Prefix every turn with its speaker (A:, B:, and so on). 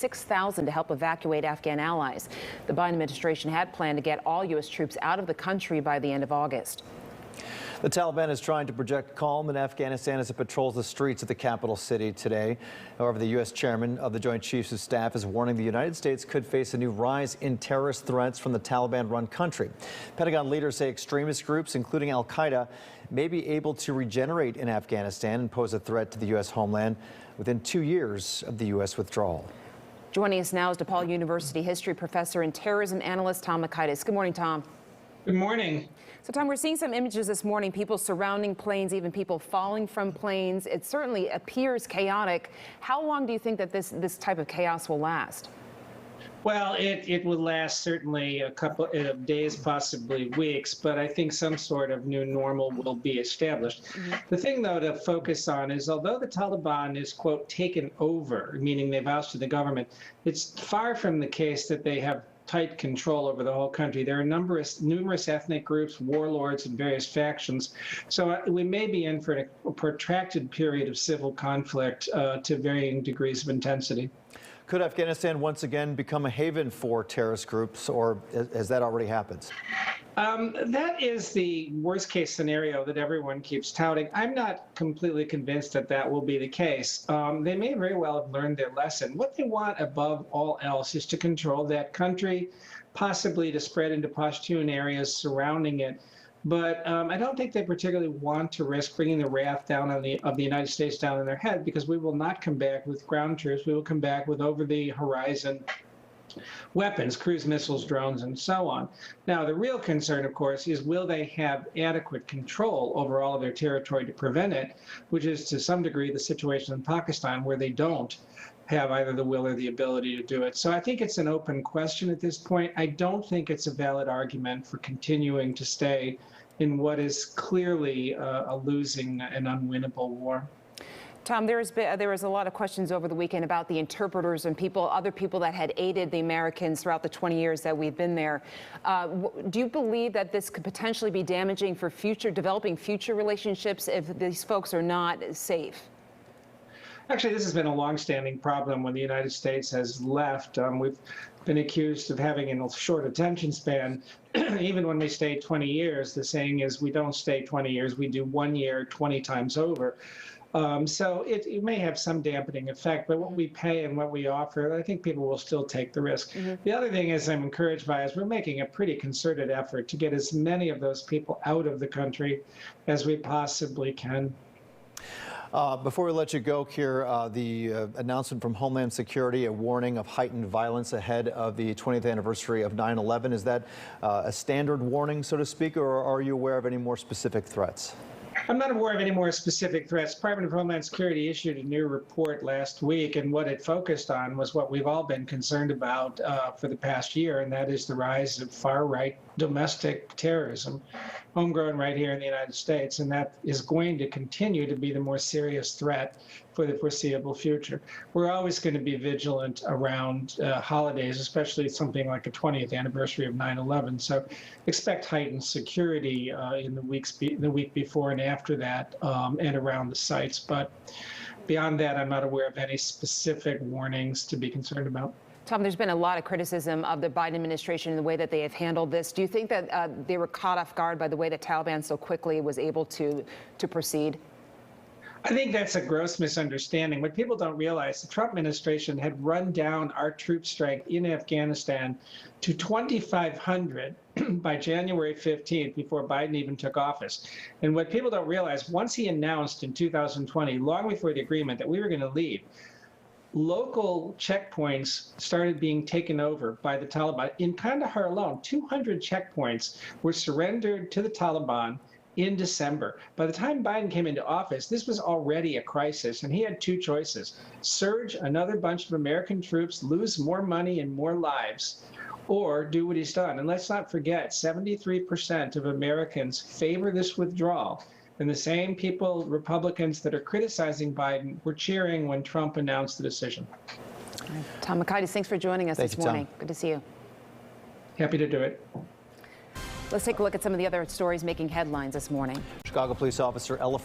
A: 6,000 to help evacuate Afghan allies. The Biden administration had planned to get all U.S. troops out of the country by the end of August.
B: The Taliban is trying to project calm in Afghanistan as it patrols the streets of the capital city today. However, the U.S. chairman of the Joint Chiefs of Staff is warning the United States could face a new rise in terrorist threats from the Taliban-run country. Pentagon leaders say extremist groups, including al-Qaeda, may be able to regenerate in Afghanistan and pose a threat to the U.S. homeland within 2 years of the U.S. withdrawal.
A: Joining us now is DePaul University history professor and terrorism analyst Tom Makaitis. Good morning, Tom.
C: Good morning.
A: So, Tom, we're seeing some images this morning, people surrounding planes, even people falling from planes. It certainly appears chaotic. How long do you think that this type of chaos will last?
C: Well, it will last certainly a couple of days, possibly weeks, but I think some sort of new normal will be established. The thing, though, to focus on is although the Taliban is, quote, taken over, meaning they've ousted the government, it's far from the case that they have tight control over the whole country. There are numerous ethnic groups, warlords, and various factions. So we may be in for a protracted period of civil conflict to varying degrees of intensity.
B: Could Afghanistan once again become a haven for terrorist groups, or has that already happened?
C: That is the worst case scenario that everyone keeps touting. I'm not completely convinced that that will be the case. They may very well have learned their lesson. What they want above all else is to control that country, possibly to spread into Pashtun areas surrounding it. But I don't think they particularly want to risk bringing the wrath down of the United States down on their head, because we will not come back with ground troops. We will come back with over-the-horizon weapons, cruise missiles, drones, and so on. Now, the real concern, of course, is will they have adequate control over all of their territory to prevent it, which is to some degree the situation in Pakistan, where they don't have either the will or the ability to do it. So I think it's an open question at this point. I don't think it's a valid argument for continuing to stay in what is clearly a losing and unwinnable war.
A: Tom, there was a lot of questions over the weekend about the interpreters and other people that had aided the Americans throughout the 20 years that we've been there. Do you believe that this could potentially be damaging for developing future relationships if these folks are not safe?
C: Actually, this has been a longstanding problem when the United States has left. We've been accused of having a short attention span. Even when we stay 20 years, the saying is we don't stay 20 years, we do 1 year 20 times over. So it may have some dampening effect, but what we pay and what we offer, I think people will still take the risk. The other thing is I'm encouraged by is we're making a pretty concerted effort to get as many of those people out of the country as we possibly can.
B: Before we let you go, Keir, the announcement from Homeland Security, a warning of heightened violence ahead of the 20th anniversary of 9/11. Is that a standard warning, so to speak, or are you aware of any more specific threats?
C: I'm not aware of any more specific threats. Department of Homeland Security issued a new report last week, and what it focused on was what we've all been concerned about for the past year, and that is the rise of far-right domestic terrorism, homegrown right here in the United States, and that is going to continue to be the more serious threat for the foreseeable future. We're always going to be vigilant around holidays, especially something like the 20th anniversary of 9/11. So expect heightened security in the week before and after that, and around the sites. But beyond that, I'm not aware of any specific warnings to be concerned about.
A: Tom, there's been a lot of criticism of the Biden administration and the way that they have handled this. Do you think that they were caught off guard by the way that Taliban so quickly was able to proceed?
C: I think that's a gross misunderstanding. What people don't realize, the Trump administration had run down our troop strength in Afghanistan to 2,500 by January 15th, before Biden even took office. And what people don't realize, once he announced in 2020, long before the agreement, that we were going to leave, local checkpoints started being taken over by the Taliban. In Kandahar alone, 200 checkpoints were surrendered to the Taliban in December. By the time Biden came into office, this was already a crisis, and he had two choices: surge another bunch of American troops, lose more money and more lives, or do what he's done. And let's not forget, 73% of Americans favor this withdrawal. And the same people, Republicans that are criticizing Biden, were cheering when Trump announced the decision.
A: Tom Makaitis, thanks for joining us this morning. Good to see you.
C: Happy to do it.
A: Let's take a look at some of the other stories making headlines this morning.
B: Chicago police officer Ella